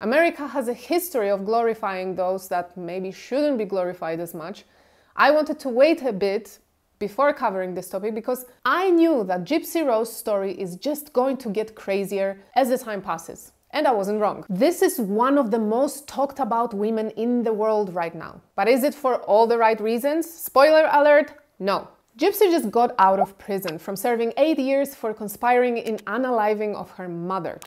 America has a history of glorifying those that maybe shouldn't be glorified as much. I wanted to wait a bit before covering this topic because I knew that Gypsy Rose's story is just going to get crazier as the time passes. And I wasn't wrong. This is one of the most talked about women in the world right now. But is it for all the right reasons? Spoiler alert, no. Gypsy just got out of prison from serving 8 years for conspiring in unaliving of her mother.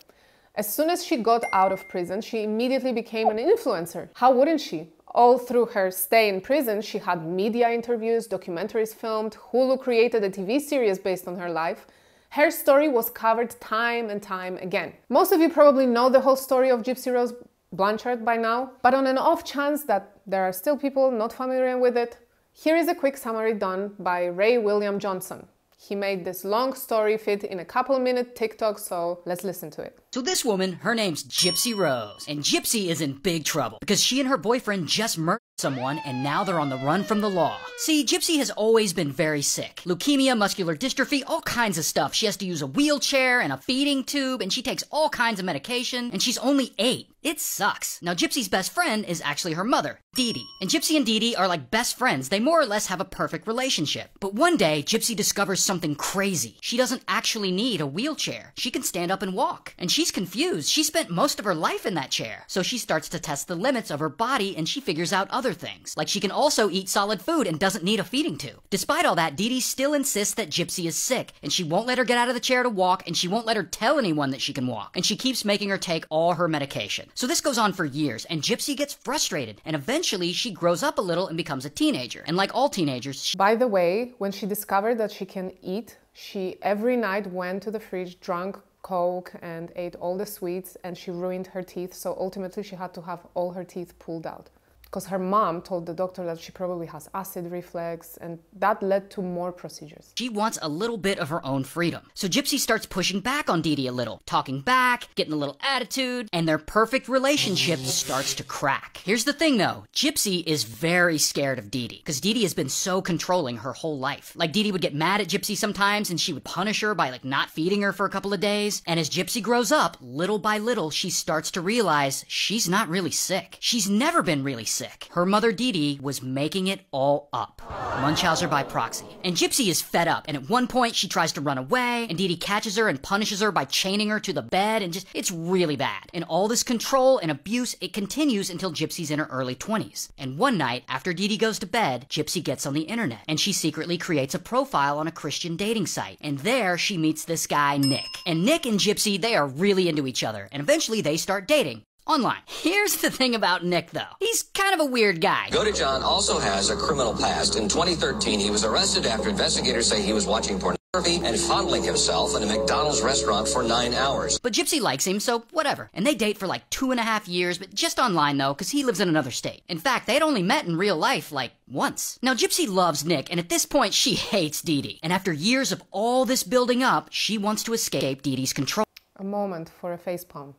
As soon as she got out of prison, she immediately became an influencer. How wouldn't she? All through her stay in prison, she had media interviews, documentaries filmed, Hulu created a TV series based on her life. Her story was covered time and time again. Most of you probably know the whole story of Gypsy Rose Blanchard by now, but on an off chance that there are still people not familiar with it, here is a quick summary done by Ray William Johnson. He made this long story fit in a couple-minute TikTok, so let's listen to it. So this woman, her name's Gypsy Rose, and Gypsy is in big trouble because she and her boyfriend just murdered someone and now they're on the run from the law. See, Gypsy has always been very sick. Leukemia, muscular dystrophy, all kinds of stuff. She has to use a wheelchair and a feeding tube, and she takes all kinds of medication, and she's only 8. It sucks. Now, Gypsy's best friend is actually her mother, Dee Dee. And Gypsy and Dee Dee are like best friends. They more or less have a perfect relationship. But one day, Gypsy discovers something crazy. She doesn't actually need a wheelchair. She can stand up and walk. And she's confused. She spent most of her life in that chair. So she starts to test the limits of her body, and she figures out other things. Like she can also eat solid food and doesn't need a feeding tube. Despite all that, Dee Dee still insists that Gypsy is sick, and she won't let her get out of the chair to walk, and she won't let her tell anyone that she can walk. And she keeps making her take all her medication. So this goes on for years, and Gypsy gets frustrated, and eventually she grows up a little and becomes a teenager. And like all teenagers, By the way, when she discovered that she can eat, she every night went to the fridge, drank Coke and ate all the sweets, and she ruined her teeth, so ultimately she had to have all her teeth pulled out. Because her mom told the doctor that she probably has acid reflux, and that led to more procedures. She wants a little bit of her own freedom. So Gypsy starts pushing back on Dee Dee a little, talking back, getting a little attitude, and their perfect relationship starts to crack. Here's the thing though, Gypsy is very scared of Dee Dee, because Dee Dee has been so controlling her whole life. Like Dee Dee would get mad at Gypsy sometimes, and she would punish her by like not feeding her for a couple of days. And as Gypsy grows up, little by little, she starts to realize she's not really sick. She's never been really sick. Her mother Dee Dee was making it all up. Munchausen by proxy. And Gypsy is fed up, and at one point she tries to run away, and Dee Dee catches her and punishes her by chaining her to the bed, and it's really bad. And all this control and abuse, it continues until Gypsy's in her early 20s. And one night, after Dee Dee goes to bed, Gypsy gets on the internet, and she secretly creates a profile on a Christian dating site. And there she meets this guy, Nick. And Nick and Gypsy, they are really into each other, and eventually they start dating. Online. Here's the thing about Nick, though. He's kind of a weird guy. Godejohn also has a criminal past. In 2013, he was arrested after investigators say he was watching pornography and fondling himself in a McDonald's restaurant for 9 hours. But Gypsy likes him, so whatever. And they date for like 2.5 years, but just online, though, because he lives in another state. In fact, they'd only met in real life, like, once. Now, Gypsy loves Nick, and at this point, she hates Dee Dee. And after years of all this building up, she wants to escape Dee Dee's control. A moment for a facepalm.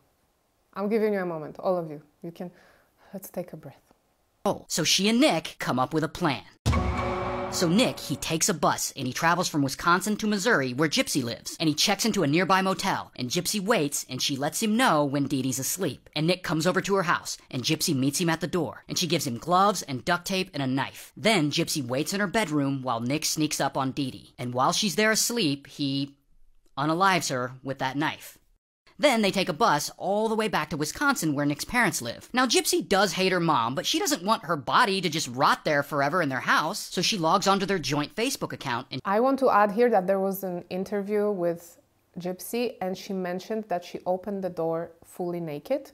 I'm giving you a moment, all of you. Let's take a breath. So she and Nick come up with a plan. So Nick, he takes a bus, and he travels from Wisconsin to Missouri, where Gypsy lives. And he checks into a nearby motel, and Gypsy waits, and she lets him know when Dee Dee's asleep. And Nick comes over to her house, and Gypsy meets him at the door. And she gives him gloves and duct tape and a knife. Then Gypsy waits in her bedroom while Nick sneaks up on Dee Dee. And while she's there asleep, he unalives her with that knife. Then they take a bus all the way back to Wisconsin where Nick's parents live. Now, Gypsy does hate her mom, but she doesn't want her body to just rot there forever in their house, so she logs onto their joint Facebook account. And I want to add here that there was an interview with Gypsy, and she mentioned that she opened the door fully naked.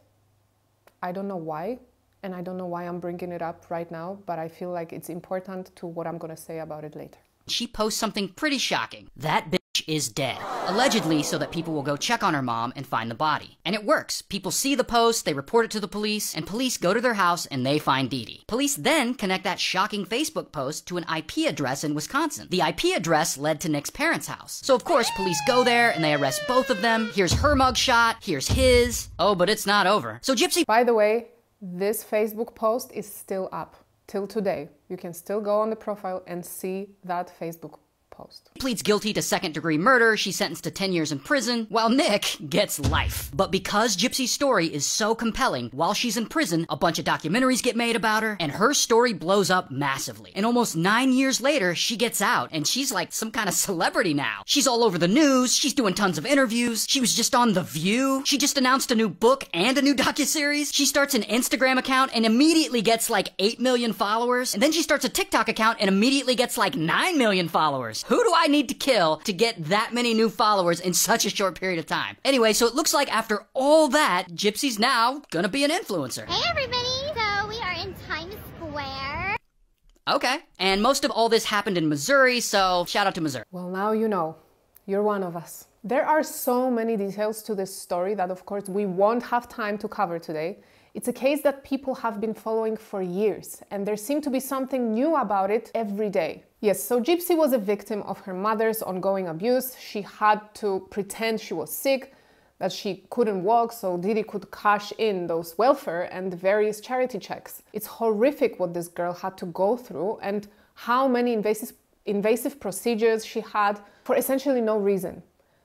I don't know why, and I don't know why I'm bringing it up right now, but I feel like it's important to what I'm going to say about it later. She posts something pretty shocking. That bitch is dead. Allegedly so that people will go check on her mom and find the body. And it works. People see the post, they report it to the police, and police go to their house and they find Dee Dee. Police then connect that shocking Facebook post to an IP address in Wisconsin. The IP address led to Nick's parents' house. So of course, police go there and they arrest both of them. Here's her mugshot, here's his. Oh, but it's not over. So Gypsy... By the way, this Facebook post is still up till today. You can still go on the profile and see that Facebook post. Pleads guilty to second-degree murder. She's sentenced to 10 years in prison, while Nick gets life. But because Gypsy's story is so compelling, while she's in prison, a bunch of documentaries get made about her, and her story blows up massively. And almost 9 years later, she gets out, and she's like some kind of celebrity now. She's all over the news, she's doing tons of interviews, she was just on The View, she just announced a new book and a new docuseries, she starts an Instagram account and immediately gets like 8 million followers, and then she starts a TikTok account and immediately gets like 9 million followers. Who do I need to kill to get that many new followers in such a short period of time? Anyway, so it looks like after all that, Gypsy's now gonna be an influencer. Hey everybody! So we are in Times Square. Okay. And most of all this happened in Missouri, so shout out to Missouri. Well, now you know. You're one of us. There are so many details to this story that, of course, we won't have time to cover today. It's a case that people have been following for years, and there seemed to be something new about it every day. Yes, so Gypsy was a victim of her mother's ongoing abuse. She had to pretend she was sick, that she couldn't walk, so Didi could cash in those welfare and various charity checks. It's horrific what this girl had to go through and how many invasive procedures she had for essentially no reason.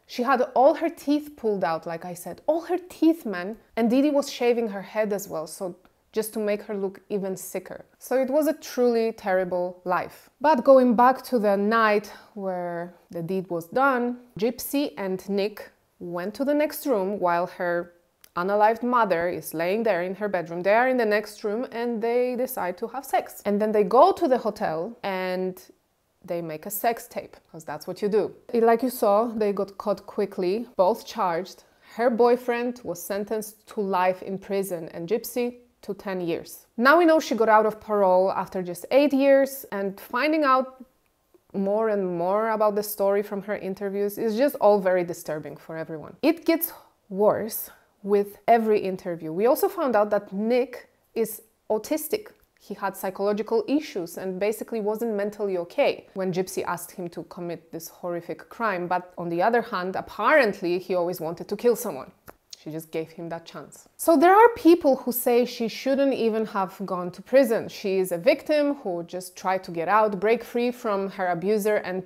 She had all her teeth pulled out, like I said, all her teeth, man. And Didi was shaving her head as well, so just to make her look even sicker. So it was a truly terrible life. But going back to the night where the deed was done, Gypsy and Nick went to the next room while her unalived mother is laying there in her bedroom. They are in the next room and they decide to have sex. And then they go to the hotel and they make a sex tape, because that's what you do. Like you saw, they got caught quickly, both charged. Her boyfriend was sentenced to life in prison and Gypsy to 10 years. Now we know she got out of parole after just 8 years, and finding out more and more about the story from her interviews is just all very disturbing for everyone. It gets worse with every interview. We also found out that Nick is autistic. He had psychological issues and basically wasn't mentally okay when Gypsy asked him to commit this horrific crime. But on the other hand, apparently he always wanted to kill someone. She just gave him that chance. So there are people who say she shouldn't even have gone to prison. She is a victim who just tried to get out, break free from her abuser, and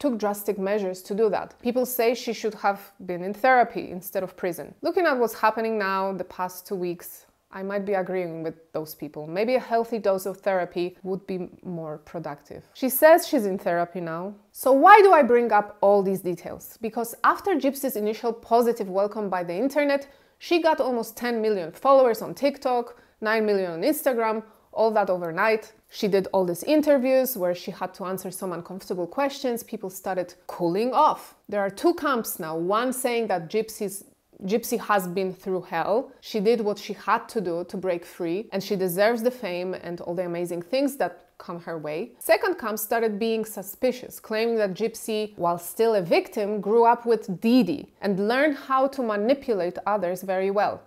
took drastic measures to do that. People say she should have been in therapy instead of prison. Looking at what's happening now the past 2 weeks, I might be agreeing with those people. Maybe a healthy dose of therapy would be more productive. She says she's in therapy now. So why do I bring up all these details? Because after Gypsy's initial positive welcome by the internet, she got almost 10 million followers on TikTok, 9 million on Instagram, all that overnight. She did all these interviews where she had to answer some uncomfortable questions. People started cooling off. There are two camps now, one saying that Gypsy has been through hell. She did what she had to do to break free, and she deserves the fame and all the amazing things that come her way. Second camp started being suspicious, claiming that Gypsy, while still a victim, grew up with Didi and learned how to manipulate others very well.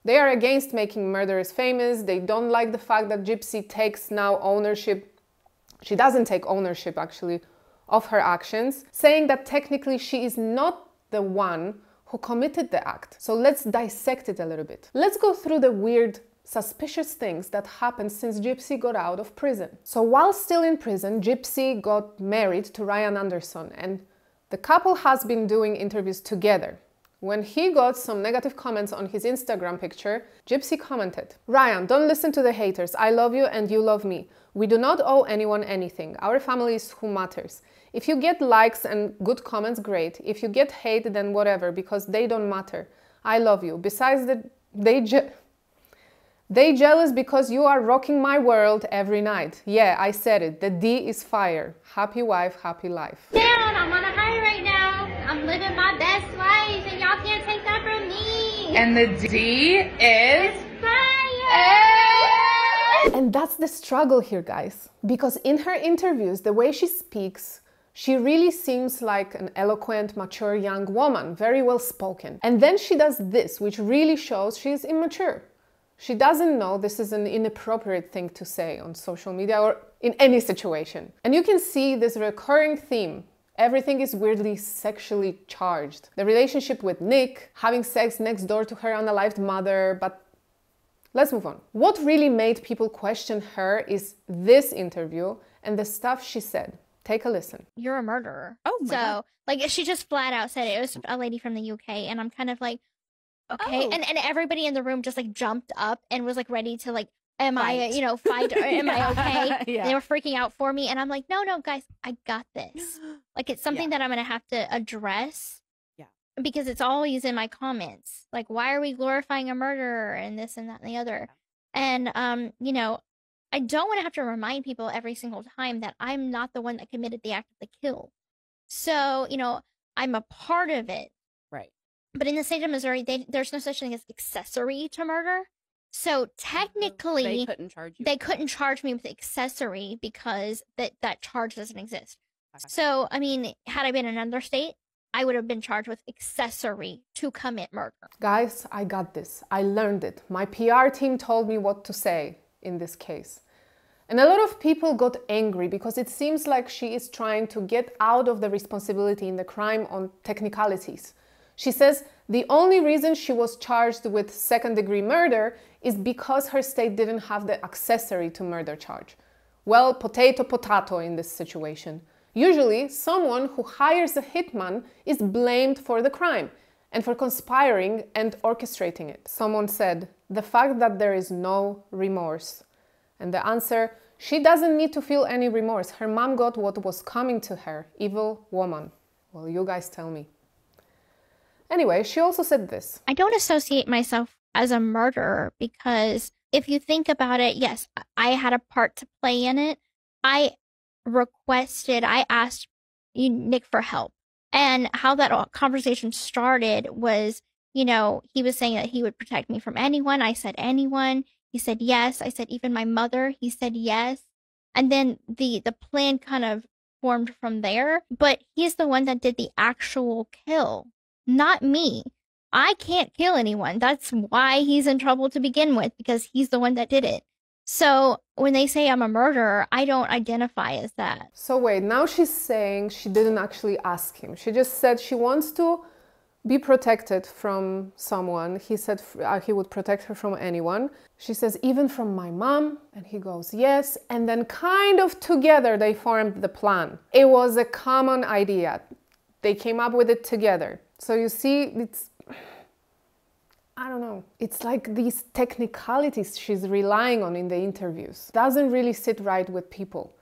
They are against making murderers famous. They don't like the fact that Gypsy takes now ownership. She doesn't take ownership, actually, of her actions, saying that technically she is not the one who committed the act. So let's dissect it a little bit. Let's go through the weird, suspicious things that happened since Gypsy got out of prison. So while still in prison, Gypsy got married to Ryan Anderson, and the couple has been doing interviews together. When he got some negative comments on his Instagram picture, Gypsy commented, "Ryan, don't listen to the haters. I love you and you love me. We do not owe anyone anything. Our family is who matters. If you get likes and good comments, great. If you get hate, then whatever, because they don't matter. I love you. Besides, they jealous because you are rocking my world every night. Yeah, I said it. The D is fire. Happy wife, happy life." Down, I'm on a high right now. I'm living my best life, and y'all can't take that from me. And the D is Fire! And that's the struggle here, guys. Because in her interviews, the way she speaks, she really seems like an eloquent, mature young woman, very well spoken. And then she does this, which really shows she's immature. She doesn't know this is an inappropriate thing to say on social media or in any situation. And you can see this recurring theme. Everything is weirdly sexually charged. The relationship with Nick, having sex next door to her unalived mother, but let's move on. What really made people question her is this interview and the stuff she said. Take a listen. You're a murderer. Oh my God. So, like, she just flat out said it. It was a lady from the UK, and I'm kind of like, okay. Oh. And everybody in the room just, like, jumped up and was, like, ready to, like, am I, Fight. you know, fight, or am I okay? Yeah. They were freaking out for me, and I'm like, no, guys, I got this. Like, it's something that I'm going to have to address. Yeah. Because it's always in my comments. Like, why are we glorifying a murderer and this and that and the other? And, you know, I don't want to have to remind people every single time that I'm not the one that committed the act of the kill. So, you know, I'm a part of it. Right. But in the state of Missouri, there's no such thing as accessory to murder. So technically, they couldn't charge me with accessory because that charge doesn't exist. So, I mean, had I been in another state, I would have been charged with accessory to commit murder. Guys, I got this. I learned it. My PR team told me what to say in this case. And a lot of people got angry because it seems like she is trying to get out of the responsibility in the crime on technicalities. She says the only reason she was charged with second-degree murder is because her state didn't have the accessory to murder charge. Well, potato, potato in this situation. Usually, someone who hires a hitman is blamed for the crime and for conspiring and orchestrating it. Someone said, the fact that there is no remorse. And the answer, she doesn't need to feel any remorse. Her mom got what was coming to her. Evil woman. Well, you guys tell me. Anyway, she also said this. I don't associate myself as a murderer because if you think about it, yes, I had a part to play in it. I asked Nick for help. And how that conversation started was, you know, he was saying that he would protect me from anyone. I said anyone. He said yes. I said even my mother. He said yes. And then the plan kind of formed from there. But he's the one that did the actual kill, not me. I can't kill anyone. That's why he's in trouble to begin with, because he's the one that did it. So when they say I'm a murderer, I don't identify as that. So wait, now she's saying she didn't actually ask him. She just said she wants to be protected from someone. He said he would protect her from anyone. She says, even from my mom. And he goes, yes. And then kind of together they formed the plan. It was a common idea. They came up with it together. So you see, it's, I don't know. It's like these technicalities she's relying on in the interviews. Doesn't really sit right with people.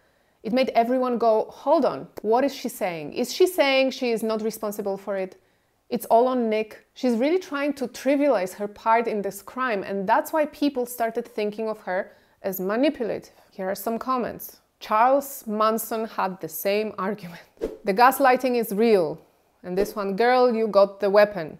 It made everyone go, hold on, what is she saying? Is she saying she is not responsible for it? It's all on Nick. She's really trying to trivialize her part in this crime, and that's why people started thinking of her as manipulative. Here are some comments. Charles Manson had the same argument. The gaslighting is real. And this one, girl, you got the weapon.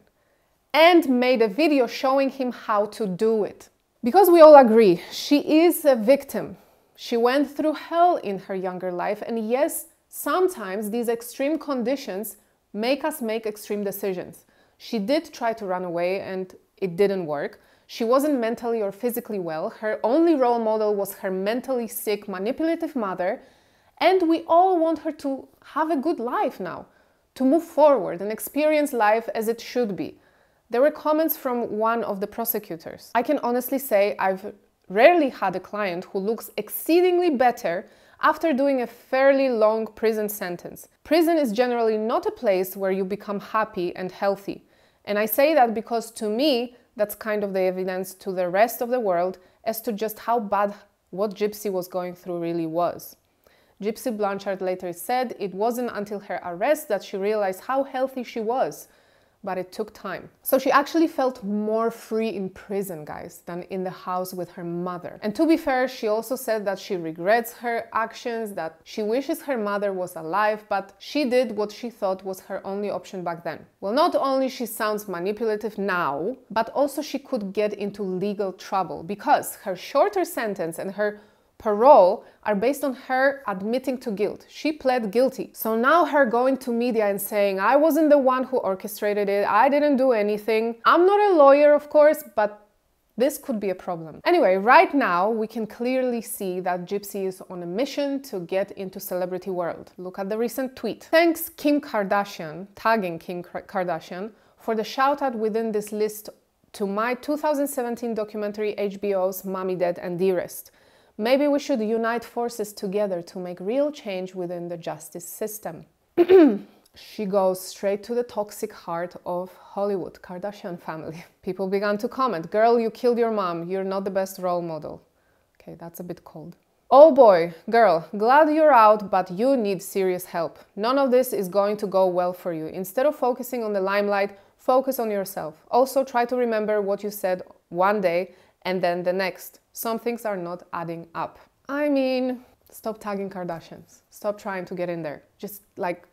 And made a video showing him how to do it. Because we all agree, she is a victim. She went through hell in her younger life, and yes, sometimes these extreme conditions make us make extreme decisions. She did try to run away and it didn't work. She wasn't mentally or physically well. Her only role model was her mentally sick, manipulative mother, and we all want her to have a good life now, to move forward and experience life as it should be. There were comments from one of the prosecutors. I can honestly say I've rarely had a client who looks exceedingly better after doing a fairly long prison sentence. Prison is generally not a place where you become happy and healthy. And I say that because to me, that's kind of the evidence to the rest of the world as to just how bad what Gypsy was going through really was. Gypsy Blanchard later said it wasn't until her arrest that she realized how healthy she was. But it took time. So she actually felt more free in prison, guys, than in the house with her mother. And to be fair, she also said that she regrets her actions, that she wishes her mother was alive, but she did what she thought was her only option back then. Well, not only she sounds manipulative now, but also she could get into legal trouble because her shorter sentence and her parole are based on her admitting to guilt. She pled guilty. So now her going to media and saying, I wasn't the one who orchestrated it, I didn't do anything. I'm not a lawyer, of course, but this could be a problem. Anyway, right now we can clearly see that Gypsy is on a mission to get into celebrity world. Look at the recent tweet. Thanks Kim Kardashian, tagging Kim Kardashian, for the shout out within this list to my 2017 documentary HBO's Mommy, Dad and Dearest. Maybe we should unite forces together to make real change within the justice system. She goes straight to the toxic heart of Hollywood, Kardashian family. People began to comment, girl, you killed your mom, you're not the best role model. Okay, that's a bit cold. Oh boy, girl, glad you're out, but you need serious help. None of this is going to go well for you. Instead of focusing on the limelight, focus on yourself. Also, try to remember what you said one day and then the next. Some things are not adding up. I mean, stop tagging Kardashians. Stop trying to get in there. Just like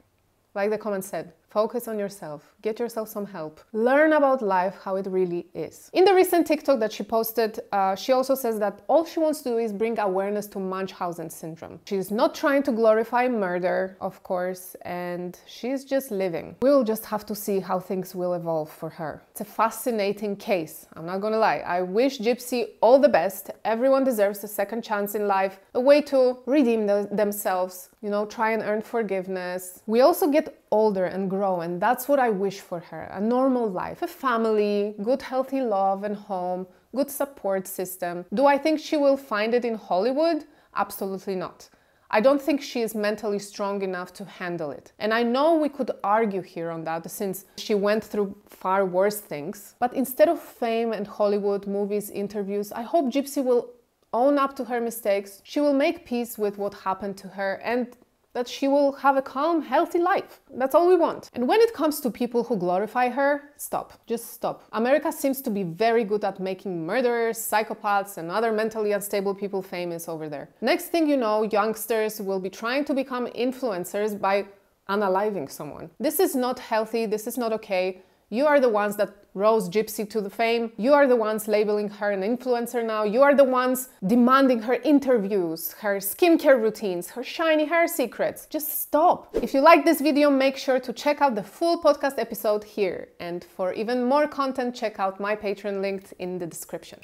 the comment said, focus on yourself, get yourself some help, learn about life, how it really is. In the recent TikTok that she posted, she also says that all she wants to do is bring awareness to Munchausen syndrome. She's not trying to glorify murder, of course, and she's just living. We'll just have to see how things will evolve for her. It's a fascinating case, I'm not gonna lie. I wish Gypsy all the best. Everyone deserves a second chance in life, a way to redeem themselves, you know, try and earn forgiveness. We also get older and grow, and that's what I wish for her. A normal life, a family, good healthy love and home, good support system. Do I think she will find it in Hollywood? Absolutely not. I don't think she is mentally strong enough to handle it. And I know we could argue here on that since she went through far worse things. But instead of fame and Hollywood, movies, interviews, I hope Gypsy will own up to her mistakes. She will make peace with what happened to her and that she will have a calm, healthy life. That's all we want. And when it comes to people who glorify her, stop. Just stop. America seems to be very good at making murderers, psychopaths, and other mentally unstable people famous over there. Next thing you know, youngsters will be trying to become influencers by unaliving someone. This is not healthy. This is not okay. You are the ones that rose Gypsy to the fame. You are the ones labeling her an influencer now. You are the ones demanding her interviews, her skincare routines, her shiny hair secrets. Just stop. If you like this video, make sure to check out the full podcast episode here. And for even more content, check out my Patreon linked in the description.